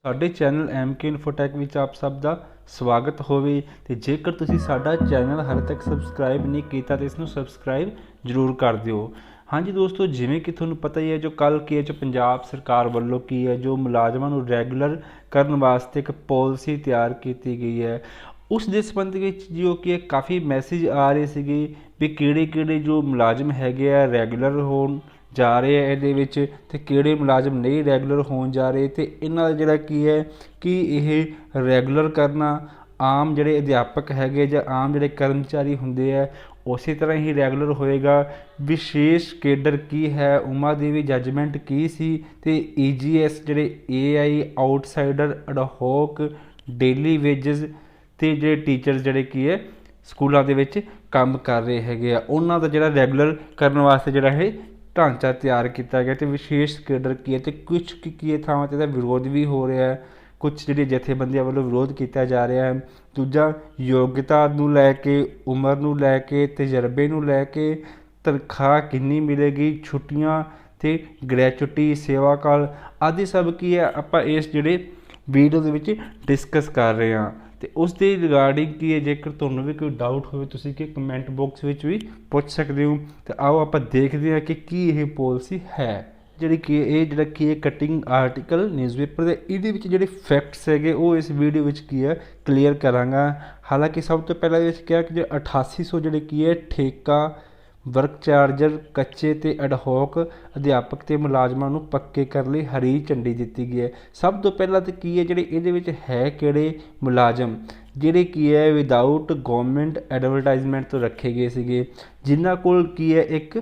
ਸਾਡੇ channel MK Infotech ਵਿੱਚ ਆਪ ਸਭ ਦਾ ਸਵਾਗਤ ਹੋਵੇ ਤੇ ਜੇਕਰ ਤੁਸੀਂ ਸਾਡਾ ਚੈਨਲ ਹਾਲੇ ਤੱਕ ਸਬਸਕ੍ਰਾਈਬ ਨਹੀਂ ਕੀਤਾ ਤਾਂ ਇਸ ਨੂੰ ਸਬਸਕ੍ਰਾਈਬ ਜ਼ਰੂਰ ਕਰ ਦਿਓ। ਹਾਂਜੀ ਦੋਸਤੋ, ਜਿਵੇਂ ਕਿ ਤੁਹਾਨੂੰ ਪਤਾ ਹੀ ਹੈ ਜੋ ਕੱਲ੍ਹ ਕੀ ਹੈ ਜੋ ਪੰਜਾਬ ਸਰਕਾਰ ਵੱਲੋਂ ਕੀ ਹੈ ਜੋ ਮੁਲਾਜ਼ਮਾਂ ਨੂੰ ਰੈਗੂਲਰ ਕਰਨ ਵਾਸਤੇ ਇੱਕ ਪਾਲਿਸੀ ਤਿਆਰ ਕੀਤੀ ਗਈ ਹੈ, ਉਸ ਦੇ ਸੰਬੰਧ ਵਿੱਚ ਜੋ ਕਿ ਕਾਫੀ ਮੈਸੇਜ ਆ ਰਹੇ ਸੀਗੇ ਵੀ ਕਿਹੜੇ ਜੋ ਮੁਲਾਜ਼ਮ ਹੈਗੇ ਆ ਰੈਗੂਲਰ ਹੋਣ ਜਾ ਰਹੇ ਆ ਇਹਦੇ ਵਿੱਚ ਅਤੇ ਕਿਹੜੇ ਮੁਲਾਜ਼ਮ ਨਹੀਂ ਰੈਗੂਲਰ ਹੋਣ ਜਾ ਰਹੇ। ਅਤੇ ਇਹਨਾਂ ਦਾ ਜਿਹੜਾ ਕੀ ਹੈ ਕਿ ਇਹ ਰੈਗੂਲਰ ਕਰਨਾ ਆਮ ਜਿਹੜੇ ਅਧਿਆਪਕ ਹੈਗੇ ਜਾਂ ਆਮ ਜਿਹੜੇ ਕਰਮਚਾਰੀ ਹੁੰਦੇ ਆ ਉਸੇ ਤਰ੍ਹਾਂ ਹੀ ਰੈਗੂਲਰ ਹੋਏਗਾ। ਵਿਸ਼ੇਸ਼ ਕੇਡਰ ਕੀ ਹੈ, ਉਮਾ ਦੇਵੀ ਜੱਜਮੈਂਟ ਕੀ ਸੀ ਅਤੇ EGS ਜਿਹੜੇ AI ਆਊਟਸਾਈਡਰ ਅਡਹੋਕ ਡੇਲੀ ਵੇਜਸ ਅਤੇ ਜਿਹੜੇ ਟੀਚਰਸ ਜਿਹੜੇ ਕੀ ਹੈ ਸਕੂਲਾਂ ਦੇ ਵਿੱਚ ਕੰਮ ਕਰ ਰਹੇ ਹੈਗੇ ਆ ਉਹਨਾਂ ਦਾ ਜਿਹੜਾ ਰੈਗੂਲਰ ਕਰਨ ਵਾਸਤੇ ਜਿਹੜਾ ਇਹ ਢਾਂਚਾ ਤਿਆਰ ਕੀਤਾ ਗਿਆ ਅਤੇ ਵਿਸ਼ੇਸ਼ ਕੇਡਰ ਕੀ ਹੈ ਅਤੇ ਕੁਛ ਕੀ ਥਾਵਾਂ 'ਤੇ ਇਹਦਾ ਵਿਰੋਧ ਵੀ ਹੋ ਰਿਹਾ ਹੈ, ਕੁਛ ਜਿਹੜੀ ਜਥੇਬੰਦੀਆਂ ਵੱਲੋਂ ਵਿਰੋਧ ਕੀਤਾ ਜਾ ਰਿਹਾ ਹੈ। ਦੂਜਾ ਯੋਗਤਾ ਨੂੰ ਲੈ ਕੇ, ਉਮਰ ਨੂੰ ਲੈ ਕੇ, ਤਜਰਬੇ ਨੂੰ ਲੈ ਕੇ, ਤਨਖਾਹ ਕਿੰਨੀ ਮਿਲੇਗੀ, ਛੁੱਟੀਆਂ ਅਤੇ ਗ੍ਰੈਚੁਟੀ, ਸੇਵਾ ਕਾਲ ਆਦਿ ਸਭ ਕੀ ਹੈ ਆਪਾਂ ਇਸ ਜਿਹੜੇ ਵੀਡੀਓ ਦੇ ਵਿੱਚ ਡਿਸਕਸ ਕਰ ਰਹੇ ਹਾਂ। ਅਤੇ ਉਸ ਦੇ ਰਿਗਾਰਡਿੰਗ ਕੀ ਹੈ ਜੇਕਰ ਤੁਹਾਨੂੰ ਵੀ ਕੋਈ ਡਾਊਟ ਹੋਵੇ ਤੁਸੀਂ ਕਿ ਕਮੈਂਟ ਬਾਕਸ ਵਿੱਚ ਵੀ ਪੁੱਛ ਸਕਦੇ ਹੋ। ਅਤੇ ਆਓ ਆਪਾਂ ਦੇਖਦੇ ਹਾਂ ਕਿ ਕੀ ਇਹ ਪਾਲਿਸੀ ਹੈ ਜਿਹੜੀ ਕਿ ਇਹ ਜਿਹੜਾ ਕੀ ਹੈ ਕਟਿੰਗ ਆਰਟੀਕਲ ਨਿਊਜ਼ਪੇਪਰ ਦੇ ਇਹਦੇ ਵਿੱਚ ਜਿਹੜੇ ਫੈਕਟਸ ਹੈਗੇ ਉਹ ਇਸ ਵੀਡੀਓ ਵਿੱਚ ਕੀ ਹੈ ਕਲੀਅਰ ਕਰਾਂਗਾ। ਹਾਲਾਂਕਿ ਸਭ ਤੋਂ ਪਹਿਲਾਂ ਇਹਦੇ ਵਿੱਚ ਕਿਹਾ ਕਿ 8800 ਜਿਹੜੇ ਕੀ ਹੈ ਠੇਕਾ ਵਰਕ ਚਾਰਜਰ ਕੱਚੇ ਅਤੇ ਅਡਹੋਕ ਅਧਿਆਪਕ ਅਤੇ ਮੁਲਾਜ਼ਮਾਂ ਨੂੰ ਪੱਕੇ ਕਰਨ ਲਈ ਹਰੀ ਝੰਡੀ ਦਿੱਤੀ ਗਈ ਹੈ। ਸਭ ਤੋਂ ਪਹਿਲਾਂ ਤਾਂ ਕੀ ਹੈ ਜਿਹੜੇ ਇਹਦੇ ਵਿੱਚ ਹੈ ਕਿਹੜੇ ਮੁਲਾਜ਼ਮ ਜਿਹੜੇ ਕੀ ਹੈ ਵਿਦਆਊਟ ਗੌਰਮੈਂਟ ਐਡਵਰਟਾਈਜ਼ਮੈਂਟ ਤੋਂ ਰੱਖੇ ਗਏ ਸੀਗੇ, ਜਿਨ੍ਹਾਂ ਕੋਲ ਕੀ ਹੈ ਇੱਕ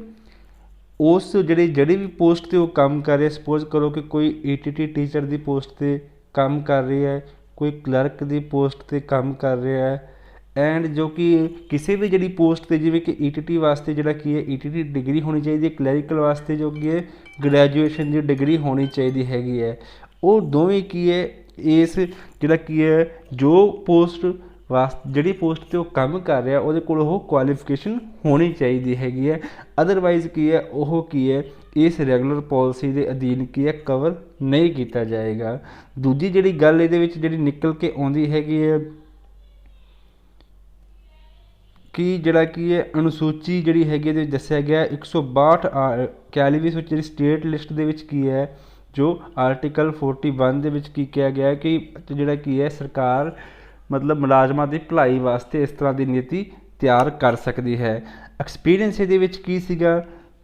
ਉਸ ਜਿਹੜੀ ਵੀ ਪੋਸਟ 'ਤੇ ਉਹ ਕੰਮ ਕਰ ਰਿਹਾ। ਸਪੋਜ਼ ਕਰੋ ਕਿ ਕੋਈ ETT ਟੀਚਰ ਦੀ ਪੋਸਟ 'ਤੇ ਕੰਮ ਕਰ ਰਿਹਾ ਹੈ, ਕੋਈ ਕਲਰਕ ਦੀ ਪੋਸਟ 'ਤੇ ਕੰਮ ਕਰ ਰਿਹਾ ਹੈ ਐਂਡ ਜੋ ਕਿ ਕਿਸੇ ਵੀ ਜਿਹੜੀ ਪੋਸਟ 'ਤੇ ਜਿਵੇਂ ਕਿ ETT ਵਾਸਤੇ ਜਿਹੜਾ ਕੀ ਹੈ ETT ਡਿਗਰੀ ਹੋਣੀ ਚਾਹੀਦੀ ਹੈ, ਕਲੈਰੀਕਲ ਵਾਸਤੇ ਜੋ ਕਿ ਹੈ ਗ੍ਰੈਜੂਏਸ਼ਨ ਦੀ ਡਿਗਰੀ ਹੋਣੀ ਚਾਹੀਦੀ ਹੈਗੀ ਹੈ। ਉਹ ਦੋਵੇਂ ਕੀ ਹੈ ਇਸ ਜਿਹੜਾ ਕੀ ਹੈ ਜੋ ਪੋਸਟ ਜਿਹੜੀ ਪੋਸਟ 'ਤੇ ਉਹ ਕੰਮ ਕਰ ਰਿਹਾ ਉਹਦੇ ਕੋਲ ਉਹ ਕੁਆਲੀਫਿਕੇਸ਼ਨ ਹੋਣੀ ਚਾਹੀਦੀ ਹੈਗੀ ਹੈ। ਅਦਰਵਾਈਜ਼ ਕੀ ਹੈ ਉਹ ਕੀ ਹੈ ਇਸ ਰੈਗੂਲਰ ਪਾਲਿਸੀ ਦੇ ਅਧੀਨ ਕੀ ਹੈ ਕਵਰ ਨਹੀਂ ਕੀਤਾ ਜਾਏਗਾ। ਦੂਜੀ ਜਿਹੜੀ ਗੱਲ ਇਹਦੇ ਵਿੱਚ ਜਿਹੜੀ ਨਿਕਲ ਕੇ ਆਉਂਦੀ ਹੈਗੀ ਹੈ ਕਿ ਜਿਹੜਾ ਕੀ ਹੈ ਅਨੁਸੂਚੀ ਜਿਹੜੀ ਹੈਗੀ ਇਹਦੇ ਵਿੱਚ ਦੱਸਿਆ ਗਿਆ 162 41 ਵਿੱਚ ਜਿਹੜੀ ਸਟੇਟ ਲਿਸਟ ਦੇ ਵਿੱਚ ਕੀ ਹੈ ਜੋ ਆਰਟੀਕਲ 41 ਦੇ ਵਿੱਚ ਕੀ ਕਿਹਾ ਗਿਆ ਕਿ ਜਿਹੜਾ ਕੀ ਹੈ ਸਰਕਾਰ ਮਤਲਬ ਮੁਲਾਜ਼ਮਾਂ ਦੀ ਭਲਾਈ ਵਾਸਤੇ ਇਸ ਤਰ੍ਹਾਂ ਦੀ ਨੀਤੀ ਤਿਆਰ ਕਰ ਸਕਦੀ ਹੈ। ਐਕਸਪੀਰੀਅੰਸ ਇਹਦੇ ਵਿੱਚ ਕੀ ਸੀਗਾ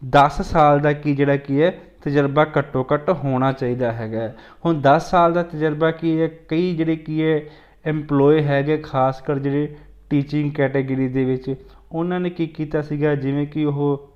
10 ਸਾਲ ਦਾ ਕੀ ਜਿਹੜਾ ਕੀ ਹੈ ਤਜਰਬਾ ਘੱਟੋ ਘੱਟ ਹੋਣਾ ਚਾਹੀਦਾ ਹੈਗਾ। ਹੁਣ 10 ਸਾਲ ਦਾ ਤਜਰਬਾ ਕੀ ਹੈ ਕਈ ਜਿਹੜੇ ਕੀ ਹੈ ਐਮਪਲੋਏ ਹੈਗੇ ਖਾਸ ਕਰ ਜਿਹੜੇ ਟੀਚਿੰਗ ਕੈਟੇਗਰੀ ਦੇ ਵਿੱਚ ਉਹਨਾਂ ਨੇ ਕੀ ਕੀਤਾ ਸੀਗਾ ਜਿਵੇਂ ਕਿ ਉਹ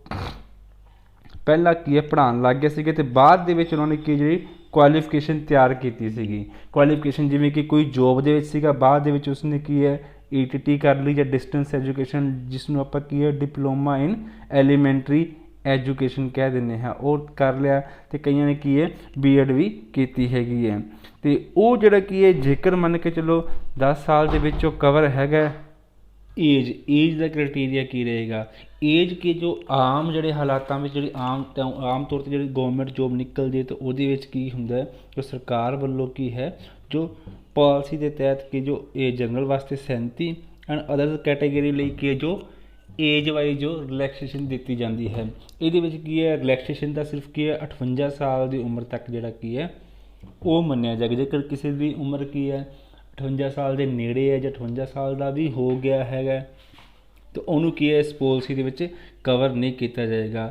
ਪਹਿਲਾਂ ਕੀ ਹੈ ਪੜ੍ਹਾਉਣ ਲੱਗ ਗਏ ਸੀਗੇ ਅਤੇ ਬਾਅਦ ਦੇ ਵਿੱਚ ਉਹਨਾਂ ਨੇ ਕੀ ਜਿਹੜੀ ਕੁਆਲੀਫਿਕੇਸ਼ਨ ਤਿਆਰ ਕੀਤੀ ਸੀਗੀ। ਕੁਆਲੀਫਿਕੇਸ਼ਨ ਜਿਵੇਂ ਕਿ ਕੋਈ ਜੋਬ ਦੇ ਵਿੱਚ ਸੀਗਾ ਬਾਅਦ ਦੇ ਵਿੱਚ ਉਸਨੇ ਕੀ ਹੈ ETT ਕਰ ਲਈ ਜਾਂ ਡਿਸਟੈਂਸ ਐਜੂਕੇਸ਼ਨ ਜਿਸ ਨੂੰ ਆਪਾਂ ਕੀ ਹੈ ਡਿਪਲੋਮਾ ਇਨ ਐਲੀਮੈਂਟਰੀ ਐਜੂਕੇਸ਼ਨ ਕਹਿ ਦਿੰਦੇ ਹਾਂ ਉਹ ਕਰ ਲਿਆ ਅਤੇ ਕਈਆਂ ਨੇ ਕੀ ਹੈ B.Ed ਵੀ ਕੀਤੀ ਹੈਗੀ ਹੈ। ਅਤੇ ਉਹ ਜਿਹੜਾ ਕੀ ਹੈ ਜੇਕਰ ਮੰਨ ਕੇ ਚਲੋ 10 ਸਾਲ ਦੇ ਵਿੱਚ ਉਹ ਕਵਰ ਹੈਗਾ। ਏਜ ਦਾ ਕ੍ਰਾਈਟੀਰੀਆ ਕੀ ਰਹੇਗਾ, ਏਜ ਕਿ ਜੋ ਆਮ ਜਿਹੜੇ ਹਾਲਾਤਾਂ ਵਿੱਚ ਜਿਹੜੀ ਆਮ ਤੌਰ 'ਤੇ ਜਿਹੜੀ ਗੌਰਮੈਂਟ ਜੋਬ ਨਿਕਲਦੀ ਹੈ ਤਾਂ ਉਹਦੇ ਵਿੱਚ ਕੀ ਹੁੰਦਾ ਜੋ ਸਰਕਾਰ ਵੱਲੋਂ ਕੀ ਹੈ ਜੋ ਪਾਲਿਸੀ ਦੇ ਤਹਿਤ ਕਿ ਜੋ ਇਹ ਜਨਰਲ ਵਾਸਤੇ 37 ਐਂਡ ਅਦਰ ਕੈਟੇਗਰੀ ਲਈ ਕੀ ਜੋ ਏਜ ਵਾਈਜ਼ ਜੋ ਰਿਲੈਕਸੇਸ਼ਨ ਦਿੱਤੀ ਜਾਂਦੀ ਹੈ। ਇਹਦੇ ਵਿੱਚ ਕੀ ਹੈ ਰਿਲੈਕਸੇਸ਼ਨ ਦਾ ਸਿਰਫ ਕੀ ਹੈ 58 ਸਾਲ ਦੀ ਉਮਰ ਤੱਕ ਜਿਹੜਾ ਕੀ ਹੈ ਉਹ ਮੰਨਿਆ ਜਾਏਗਾ। ਜੇਕਰ ਕਿਸੇ ਦੀ ਉਮਰ ਕੀ ਹੈ 58 ਸਾਲ ਦੇ ਨੇੜੇ ਹੈ ਜਾਂ 58 ਸਾਲ ਦਾ ਵੀ ਹੋ ਗਿਆ ਹੈਗਾ ਤਾਂ ਉਹਨੂੰ ਕੀ ਹੈ ਇਸ ਪਾਲਿਸੀ ਦੇ ਵਿੱਚ ਕਵਰ ਨਹੀਂ ਕੀਤਾ ਜਾਏਗਾ।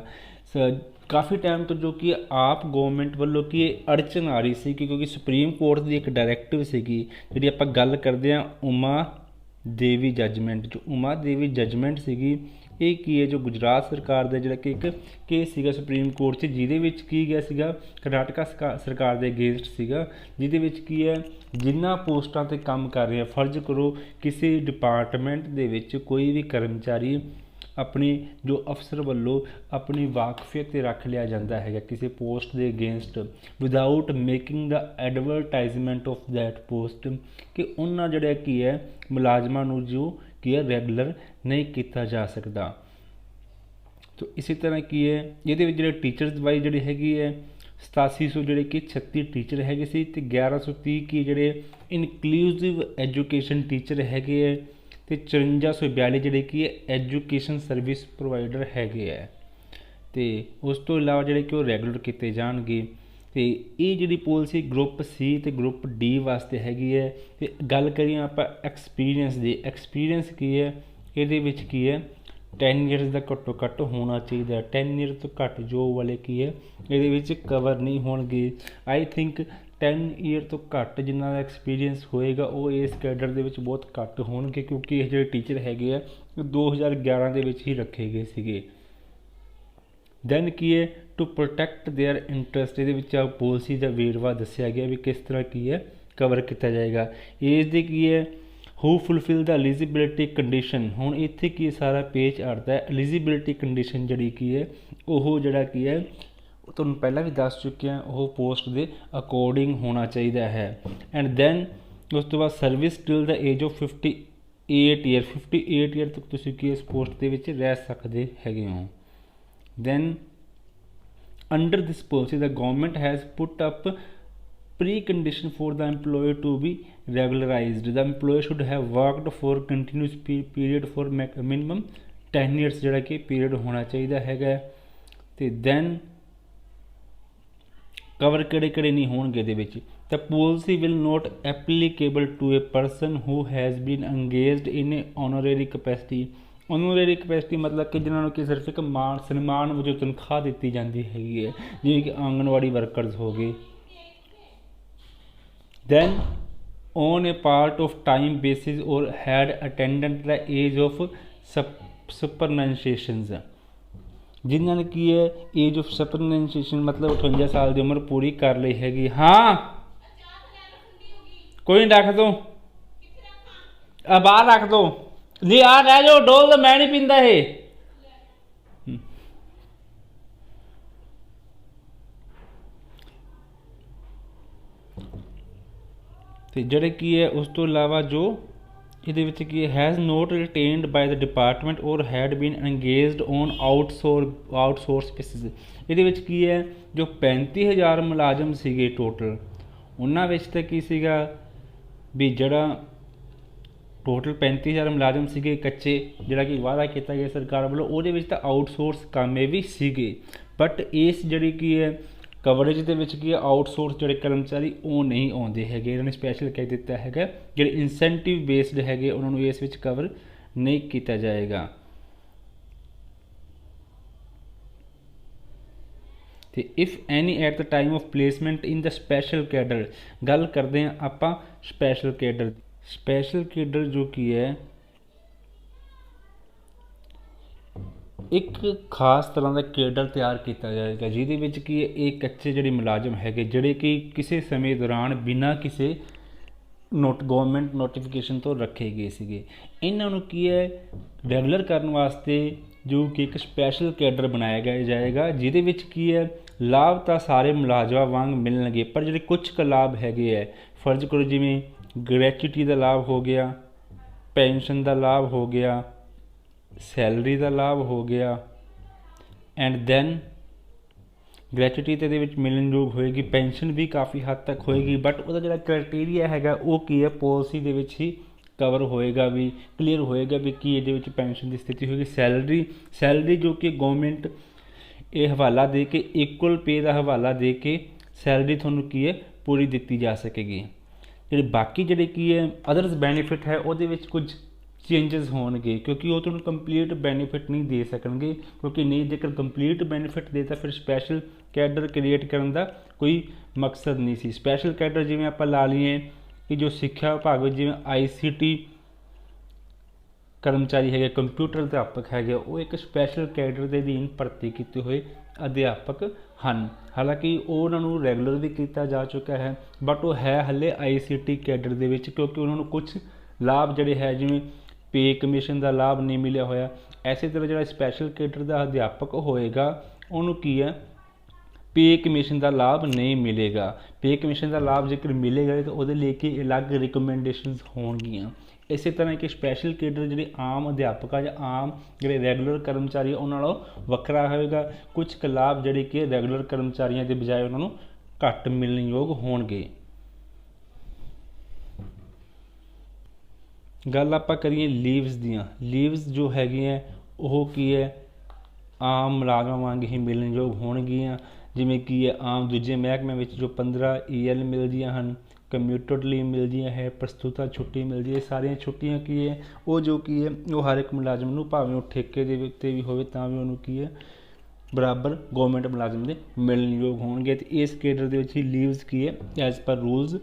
ਕਾਫੀ ਟਾਈਮ ਤੋਂ ਜੋ ਕਿ ਆਪ ਗੌਰਮੈਂਟ ਵੱਲੋਂ ਕੀ ਅੜਚਨ ਆ ਰਹੀ ਸੀ ਕਿਉਂਕਿ ਸੁਪਰੀਮ ਕੋਰਟ ਦੀ ਇੱਕ ਡਾਇਰੈਕਟਿਵ ਸੀਗੀ ਜਿਹੜੀ ਆਪਾਂ ਗੱਲ ਕਰਦੇ ਹਾਂ ਉਮਾ ਦੇਵੀ ਜੱਜਮੈਂਟ ਜੋ ਉਮਾ ਦੇਵੀ ਜੱਜਮੈਂਟ ਸੀਗੀ ਇਹ ਕੀ ਹੈ ਜੋ ਗੁਜਰਾਤ ਸਰਕਾਰ ਦਾ ਜਿਹੜਾ ਕਿ ਇੱਕ ਕੇਸ ਸੀਗਾ ਸੁਪਰੀਮ ਕੋਰਟ 'ਚ ਜਿਹਦੇ ਵਿੱਚ ਕੀ ਗਿਆ ਸੀਗਾ ਕਰਨਾਟਕਾ ਸਰਕਾਰ ਦੇ ਅਗੇਂਸਟ ਸੀਗਾ ਜਿਹਦੇ ਵਿੱਚ ਕੀ ਹੈ ਜਿਨ੍ਹਾਂ ਪੋਸਟਾਂ 'ਤੇ ਕੰਮ ਕਰ ਰਹੇ ਆ ਫਰਜ਼ ਕਰੋ ਕਿਸੇ ਡਿਪਾਰਟਮੈਂਟ ਦੇ ਵਿੱਚ ਕੋਈ ਵੀ ਕਰਮਚਾਰੀ ਆਪਣੀ ਜੋ ਅਫਸਰ ਵੱਲੋਂ ਆਪਣੀ ਵਾਕਫੀਅਤ 'ਤੇ ਰੱਖ ਲਿਆ ਜਾਂਦਾ ਹੈਗਾ ਕਿਸੇ ਪੋਸਟ ਦੇ against without making the advertisement of that post ਕਿ ਉਹਨਾਂ ਜਿਹੜਾ ਕੀ ਹੈ ਮੁਲਾਜ਼ਮਾਂ ਨੂੰ ਜੋ ਕੀ ਹੈ ਰੈਗੂਲਰ ਨਹੀਂ ਕੀਤਾ ਜਾ ਸਕਦਾ। ਤੋ ਇਸੇ ਤਰ੍ਹਾਂ ਕੀ ਹੈ ਇਹਦੇ ਵਿੱਚ ਜਿਹੜੇ ਟੀਚਰਸ ਵਾਈਜ਼ ਜਿਹੜੀ ਹੈਗੀ ਹੈ 8700 ਜਿਹੜੇ ਕਿ 36 ਟੀਚਰ ਹੈਗੇ ਸੀ ਤੇ 1130 ਕੀ ਜਿਹੜੇ ਇਨਕਲੂਸਿਵ ਐਜੂਕੇਸ਼ਨ ਟੀਚਰ ਹੈਗੇ ਹੈ ਤੇ 5442 ਜਿਹੜੇ ਕਿ ਐਜੂਕੇਸ਼ਨ ਸਰਵਿਸ ਪ੍ਰੋਵਾਈਡਰ ਹੈਗੇ ਹੈ ਤੇ ਉਸ ਤੋਂ ਇਲਾਵਾ ਜਿਹੜੇ ਕਿ ਉਹ ਰੈਗੂਲਰ ਕੀਤੇ ਜਾਣਗੇ। ਤੇ ਇਹ ਜਿਹੜੀ ਪੋਲਿਸੀ ਗਰੁੱਪ ਸੀ ਤੇ ਗਰੁੱਪ ਡੀ ਵਾਸਤੇ ਹੈਗੀ ਹੈ। ਤੇ ਗੱਲ ਕਰੀਏ ਆਪਾਂ ਐਕਸਪੀਰੀਅੰਸ ਦੀ, ਐਕਸਪੀਰੀਅੰਸ ਕੀ ਹੈ ਇਹਦੇ ਵਿੱਚ ਕੀ ਹੈ 10 ਈਅਰਸ ਦਾ ਘੱਟੋ ਘੱਟ ਹੋਣਾ ਚਾਹੀਦਾ। 10 ਈਅਰ ਤੋਂ ਘੱਟ ਜੋ ਵਾਲੇ ਕੀ ਹੈ ਇਹਦੇ ਵਿੱਚ ਕਵਰ ਨਹੀਂ ਹੋਣਗੇ। ਆਈ ਥਿੰਕ 10 ਈਅਰ ਤੋਂ ਘੱਟ ਜਿਨ੍ਹਾਂ ਦਾ ਐਕਸਪੀਰੀਅੰਸ ਹੋਏਗਾ ਉਹ ਇਸ ਕੈਡਰ ਦੇ ਵਿੱਚ ਬਹੁਤ ਘੱਟ ਹੋਣਗੇ, ਕਿਉਂਕਿ ਇਹ ਜਿਹੜੇ ਟੀਚਰ ਹੈਗੇ ਆ 2011 ਦੇ ਵਿੱਚ ਹੀ ਰੱਖੇ ਗਏ ਸੀਗੇ। ਦੈਨ ਕੀ ਹੈ ਟੂ ਪ੍ਰੋਟੈਕਟ ਦੇਅਰ ਇੰਟਰਸਟ, ਇਹਦੇ ਵਿੱਚ ਆ ਪੋਲਿਸੀ ਦਾ ਵੇਰਵਾ ਦੱਸਿਆ ਗਿਆ ਵੀ ਕਿਸ ਤਰ੍ਹਾਂ ਕੀ ਹੈ ਕਵਰ ਕੀਤਾ ਜਾਏਗਾ। ਏਜ ਦੇ ਕੀ ਹੈ ਹੂ ਫੁਲਫਿਲ ਦਾ ਐਲੀਜੀਬਿਲਿਟੀ ਕੰਡੀਸ਼ਨ। ਹੁਣ ਇੱਥੇ ਕੀ ਸਾਰਾ ਪੇਜ ਅੜਦਾ ਹੈ, ਐਲੀਜੀਬਿਲਿਟੀ ਕੰਡੀਸ਼ਨ ਜਿਹੜੀ ਕੀ ਹੈ ਉਹ ਜਿਹੜਾ ਕੀ ਹੈ ਉਹ ਤੁਹਾਨੂੰ ਪਹਿਲਾਂ ਵੀ ਦੱਸ ਚੁੱਕਿਆ, ਉਹ ਪੋਸਟ ਦੇ ਅਕੋਰਡਿੰਗ ਹੋਣਾ ਚਾਹੀਦਾ ਹੈ। ਐਂਡ ਦੈਨ ਉਸ ਤੋਂ ਬਾਅਦ service till the age of 58 year, 58 year ਤੱਕ ਤੁਸੀਂ ਕੀ ਇਸ ਪੋਸਟ ਦੇ ਵਿੱਚ ਰਹਿ ਸਕਦੇ ਹੈਗੇ ਹੋ। Then under this policy the government has put up precondition for the employee to be regularized. The employee should have worked for continuous period for minimum 10 years ਜਿਹੜਾ ਕਿ ਪੀਰੀਅਡ ਹੋਣਾ ਚਾਹੀਦਾ ਹੈਗਾ। ਤੇ then ਕਵਰ ਕਿਹੜੇ ਕਿਹੜੇ ਨਹੀਂ ਹੋਣਗੇ ਇਹਦੇ ਵਿੱਚ। The policy will not applicable to a person who has been engaged in a honorary capacity। Honorary capacity ਮਤਲਬ ਕਿ ਜਿਨ੍ਹਾਂ ਨੂੰ ਕਿ ਸਿਰਫ ਇੱਕ ਮਾਣ ਸਨਮਾਨ ਵਜੋਂ ਤਨਖਾਹ ਦਿੱਤੀ ਜਾਂਦੀ ਹੈਗੀ ਹੈ, ਜਿਵੇਂ ਕਿ ਆਂਗਣਵਾੜੀ ਵਰਕਰਸ ਹੋ ਗਏ। Then on a part of time basis or had attendant the age of superannuations, ਜਿਨ੍ਹਾਂ ਨੇ ਕੀ ਹੈ ਏਜ ਆਫ ਸਪਰਨੈਂਸ਼ੀਏਸ਼ਨ ਮਤਲਬ 58 ਸਾਲ ਦੀ ਉਮਰ ਪੂਰੀ ਕਰ ਲਈ ਹੈਗੀ। ਹਾਂ ਕੋਈ ਨਹੀਂ ਰੱਖ ਦੋ, ਬਾਹਰ ਰੱਖ ਦੋ ਜੀ, ਆ ਰਹਿ ਜਾਓ ਡੋਲ ਤਾਂ ਮੈਂ ਨਹੀਂ ਪੀਂਦਾ ਇਹ। ਤੇ ਜਿਹੜੇ ਕੀ ਹੈ ਉਸ ਤੋਂ ਇਲਾਵਾ ਜੋ ਇਹਦੇ ਵਿੱਚ ਕੀ ਹੈ has not retained by the department or had been engaged on outsource basis. ਇਹਦੇ ਵਿੱਚ ਕੀ ਹੈ ਜੋ 35,000 ਮੁਲਾਜ਼ਮ ਸੀਗੇ ਟੋਟਲ, ਉਹਨਾਂ ਵਿੱਚ ਤਾਂ ਕੀ ਸੀਗਾ ਵੀ ਜਿਹੜਾ ਟੋਟਲ 35,000 ਮੁਲਾਜ਼ਮ ਸੀਗੇ ਕੱਚੇ, ਜਿਹੜਾ ਕਿ ਵਾਅਦਾ ਕੀਤਾ ਗਿਆ ਸਰਕਾਰ ਵੱਲੋਂ, ਉਹਦੇ ਵਿੱਚ ਤਾਂ ਆਊਟਸੋਰਸ ਕਾਮੇ ਵੀ ਸੀਗੇ। ਬਟ ਇਸ ਜਿਹੜੀ ਕੀ ਹੈ ਕਵਰੇਜ ਦੇ ਵਿੱਚ ਕੀ ਹੈ ਆਊਟਸੋਰਸ ਜਿਹੜੇ ਕਰਮਚਾਰੀ ਉਹ ਨਹੀਂ ਆਉਂਦੇ ਹੈਗੇ। ਇਹਨਾਂ ਨੇ ਸਪੈਸ਼ਲ ਕਹਿ ਦਿੱਤਾ ਹੈਗਾ ਜਿਹੜੇ ਇਨਸੈਂਟਿਵ ਬੇਸਡ ਹੈਗੇ ਉਹਨਾਂ ਨੂੰ ਇਸ ਵਿੱਚ ਕਵਰ ਨਹੀਂ ਕੀਤਾ ਜਾਏਗਾ। ਤੇ if any at the time of placement in the special cadre, ਗੱਲ ਕਰਦੇ ਹਾਂ ਆਪਾਂ ਸਪੈਸ਼ਲ ਕੈਡਰ। ਸਪੈਸ਼ਲ ਕੇਡਰ ਜੋ ਕੀ ਹੈ ਇੱਕ ਖਾਸ ਤਰ੍ਹਾਂ ਦਾ ਕੇਡਰ ਤਿਆਰ ਕੀਤਾ ਜਾਏਗਾ, ਜਿਹਦੇ ਵਿੱਚ ਕੀ ਹੈ ਇਹ ਕੱਚੇ ਜਿਹੜੇ ਮੁਲਾਜ਼ਮ ਹੈਗੇ ਜਿਹੜੇ ਕਿ ਕਿਸੇ ਸਮੇਂ ਦੌਰਾਨ ਬਿਨਾਂ ਕਿਸੇ ਗਵਰਨਮੈਂਟ ਨੋਟੀਫਿਕੇਸ਼ਨ ਤੋਂ ਰੱਖੇ ਗਏ ਸੀਗੇ। ਇਹਨਾਂ ਨੂੰ ਕੀ ਹੈ ਰੈਗੂਲਰ ਕਰਨ ਵਾਸਤੇ ਜੋ ਕਿ ਇੱਕ ਸਪੈਸ਼ਲ ਕੇਡਰ ਬਣਾਇਆ ਜਾਏਗਾ, ਜਿਹਦੇ ਵਿੱਚ ਕੀ ਹੈ ਲਾਭ ਤਾਂ ਸਾਰੇ ਮੁਲਾਜ਼ਮਾਂ ਵਾਂਗ ਮਿਲਣਗੇ, ਪਰ ਜਿਹੜੇ ਕੁਝ ਕੁ ਲਾਭ ਹੈਗੇ ਹੈ ਫਰਜ਼ ਕਰੋ ਜਿਵੇਂ ਗ੍ਰੈਚੁਟੀ ਦਾ ਲਾਭ ਹੋ ਗਿਆ, ਪੈਨਸ਼ਨ ਦਾ ਲਾਭ ਹੋ ਗਿਆ, ਸੈਲਰੀ ਦਾ ਲਾਭ ਹੋ ਗਿਆ। ਐਂਡ ਦੈਨ ਗ੍ਰੈਚੁਟੀ ਤੇ ਇਹਦੇ ਵਿੱਚ ਮਿਲਣਯੋਗ ਹੋਏਗੀ, ਪੈਨਸ਼ਨ ਵੀ ਕਾਫੀ ਹੱਦ ਤੱਕ ਹੋਏਗੀ, ਬਟ ਉਹਦਾ ਜਿਹੜਾ ਕ੍ਰਾਈਟੇਰੀਆ ਹੈਗਾ ਉਹ ਕੀ ਹੈ ਪੋਲਿਸੀ ਦੇ ਵਿੱਚ ਹੀ ਕਵਰ ਹੋਏਗਾ, ਵੀ ਕਲੀਅਰ ਹੋਏਗਾ ਵੀ ਕੀ ਇਹਦੇ ਵਿੱਚ ਪੈਨਸ਼ਨ ਦੀ ਸਥਿਤੀ ਹੋਏਗੀ। ਸੈਲਰੀ ਜੋ ਕਿ ਗੌਰਮੈਂਟ ਇਹ ਹਵਾਲਾ ਦੇ ਕੇ ਇਕੁਅਲ ਪੇ ਦਾ ਹਵਾਲਾ ਦੇ ਕੇ ਸੈਲਰੀ ਤੁਹਾਨੂੰ ਕੀ ਹੈ ਪੂਰੀ ਦਿੱਤੀ ਜਾ ਸਕੇਗੀ। ਜਿਹੜੇ ਬਾਕੀ ਜਿਹੜੇ ਕੀ ਹੈ ਅਦਰਸ ਬੈਨੀਫਿਟ ਹੈ ਉਹਦੇ ਵਿੱਚ ਕੁਝ ਚੇਂਜਸ ਹੋਣਗੇ, ਕਿਉਂਕਿ ਉਹ ਤੁਹਾਨੂੰ ਕੰਪਲੀਟ ਬੈਨੀਫਿਟ ਨਹੀਂ ਦੇ ਸਕਣਗੇ, ਕਿਉਂਕਿ ਨਹੀਂ ਜੇਕਰ ਕੰਪਲੀਟ ਬੈਨੀਫਿਟ ਦੇ ਤਾਂ ਫਿਰ ਸਪੈਸ਼ਲ ਕੈਡਰ ਕ੍ਰੀਏਟ ਕਰਨ ਦਾ ਕੋਈ ਮਕਸਦ ਨਹੀਂ ਸੀ। ਸਪੈਸ਼ਲ ਕੈਡਰ ਜਿਵੇਂ ਆਪਾਂ ਲਾ ਲਈਏ ਕਿ ਜੋ ਸਿੱਖਿਆ ਵਿਭਾਗ ਵਿੱਚ ਜਿਵੇਂ ICT ਕਰਮਚਾਰੀ ਹੈਗੇ, ਕੰਪਿਊਟਰ ਅਧਿਆਪਕ ਹੈਗੇ, ਉਹ ਇੱਕ ਸਪੈਸ਼ਲ ਕੈਡਰ ਦੇ ਅਧੀਨ ਭਰਤੀ ਕੀਤੇ ਹੋਏ ਅਧਿਆਪਕ ਹਨ। ਹਾਲਾਂਕਿ ਉਹਨਾਂ ਨੂੰ ਰੈਗੂਲਰ ਵੀ ਕੀਤਾ ਜਾ ਚੁੱਕਾ ਹੈ, ਬਟ ਉਹ ਹੈ ਹਲੇ ICT ਕੈਡਰ ਦੇ ਵਿੱਚ, ਕਿਉਂਕਿ ਉਹਨਾਂ ਨੂੰ ਕੁਝ ਲਾਭ ਜਿਹੜੇ ਹੈ ਜਿਵੇਂ ਪੇ ਕਮਿਸ਼ਨ ਦਾ ਲਾਭ ਨਹੀਂ ਮਿਲਿਆ ਹੋਇਆ। ਐਸੇ ਤਰ੍ਹਾਂ ਜਿਹੜਾ ਸਪੈਸ਼ਲ ਕੈਡਰ ਦਾ ਅਧਿਆਪਕ ਹੋਏਗਾ ਉਹਨੂੰ ਕੀ ਹੈ पे कमीशन का लाभ नहीं मिलेगा। पे कमीशन का लाभ जेकर मिलेगा तो वो लेके अलग रिकमेंडेशनस होणगियां। इस तरह एक स्पैशल केडर जी आम अध्यापक या आम जो रैगूलर कर्मचारी उन्होंने वक्रा होएगा। कुछ लाभ जोड़े कि रैगूलर कर्मचारियों के बजाय उन्होंने घट मिलने योग होणगे। गल आप करिए लीव्स दियाँ, लीव्स जो हैगियां वो की है आम मुलाजमां वांग ही मिलने योग होणगियां। जिमें कि है आम दूजे महकमे में जो 15 EL मिलदियां हैं, कम्यूटेड लीव मिलदियां है, प्रस्तुता छुट्टी मिलती है। सारिया छुट्टियां की है वो जो की है वो हर एक मुलाजम नूं भावें वो ठेके दे उत्ते भी होवे तां भी उन्होंने की है बराबर गौरमेंट मुलाजम के मिलने योग होणगे। ते इस cadre they which he leaves की है एज पर रूल्स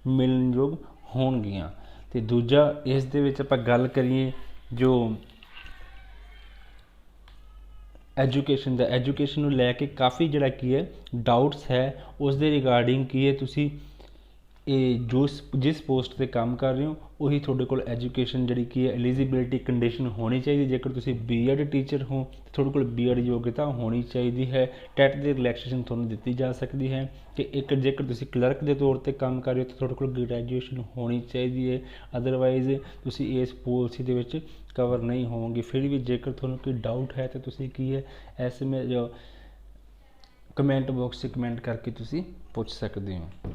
मिलने योग होणगियां। ते दूजा इस दे विच आपां गल करिए जो एजुकेशन का, एजुकेशन को लैके काफ़ी जोड़ा की है डाउट्स है उस दे रिगार्डिंग की है तुसी जो जिस पोस्ट पर काम कर रहे हो वही थोड़े को एजुकेशन जी की है एलिजिबिलिटी कंडीशन होनी चाहिए। जेकर तुसी BEd टीचर हो तो थोड़े को BEd योग्यता होनी चाहिए है। टैट की रिलैक्सेशन थोड़ा दी जा सकती है कि एक जेकर तुसी क्लर्क के तौर पर काम कर रहे हो तो थोड़े को ग्रैजुएशन होनी चाहिए है। अदरवाइज तुसी इस पॉलिसी के विच कवर नहीं होवोगे। फिर भी जेकर थोड़ा कोई डाउट है तो तुसी की है ऐसे में जो कमेंट बॉक्स से कमेंट करके तुसी पूछ सकते हो।